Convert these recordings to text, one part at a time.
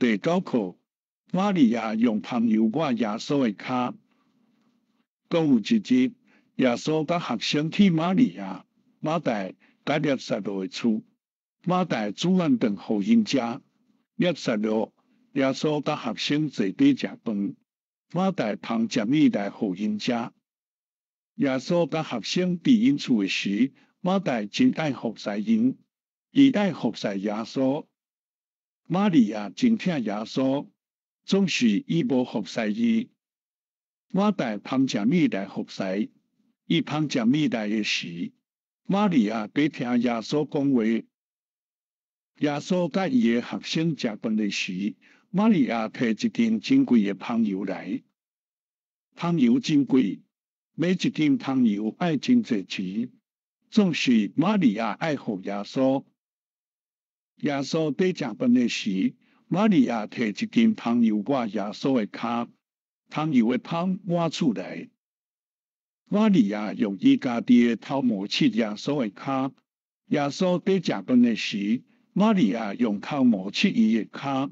第9课，玛利亚用香油抹耶稣的脚。讲有一日，耶稣甲学生去玛利亚、马大甲列撒罗的厝，马大煮饭顿互因食。列撒罗，耶稣甲学生坐底食饭，马大捧食物来互因食。耶稣甲学生伫因厝的时，马大真爱服侍因，伊爱服侍耶稣。玛利亚真疼耶稣，总是伊无服侍伊。马大捧食物来服侍，伊捧食物来的时，玛利亚在听耶稣讲话。耶稣甲伊的学生食饭的时，玛利亚摕一斤真贵的香油来。香油真贵，买一斤香油爱真侪钱。总是玛利亚爱服耶稣。耶稣在食饭的时，玛利亚摕一斤香油抹耶稣的脚，香油的香抹出来。玛利亚用伊家己的头毛拭耶稣的脚。耶稣在食饭的时，玛利亚用头毛拭伊的脚。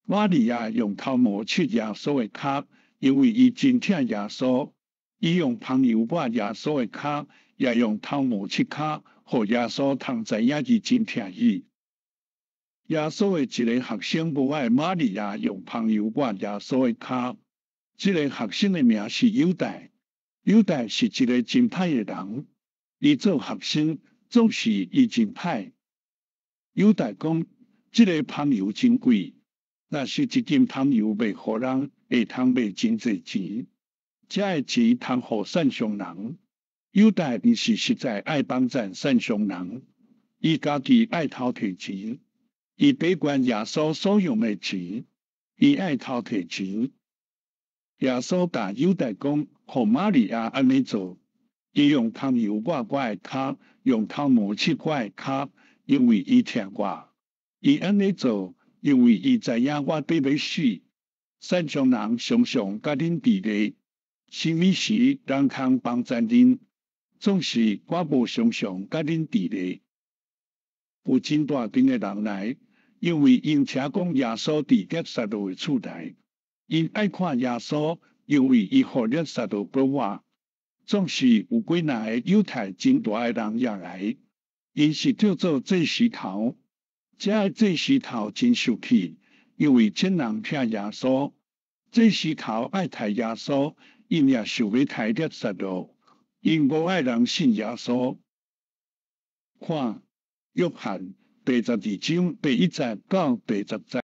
玛利亚用头毛拭耶稣的脚，因为伊真疼耶稣。伊用香油抹耶稣的脚，也用头毛拭脚，互耶稣通知影伊真疼伊。耶稣的一个学生无爱玛利亚用香油抹耶稣的脚。这个学生的名是犹大。犹大是一个真歹的人，伊做学生总是伊真歹。犹大讲，这个香油真贵，若是一斤香油卖互人，会通卖真侪钱。这个钱通互善良人。犹大伊是实在爱帮助善良人，伊家己爱偷摕钱，伊不管耶稣所用的钱，伊爱偷摕钱。耶稣甲犹大讲，互玛利亚安尼做，伊用香油抹我的脚，用头毛拭我的脚，因为伊疼我。伊安尼做，因为伊知影我必要死。善良人常常甲恁比例，什么时人通帮助恁，总是我无常常甲恁比例。有真大群的人来，因为因听讲耶稣伫列撒罗的厝内。因爱看耶稣，因为伊互列撒罗保我。总是有几若个犹太真大的人也来，因是叫做祭司头。这个祭司头真受气，因为真人听耶稣。祭司头爱杀耶稣，因也想要杀列撒罗，因无爱人信耶稣。看约翰第12章第1节到第10节。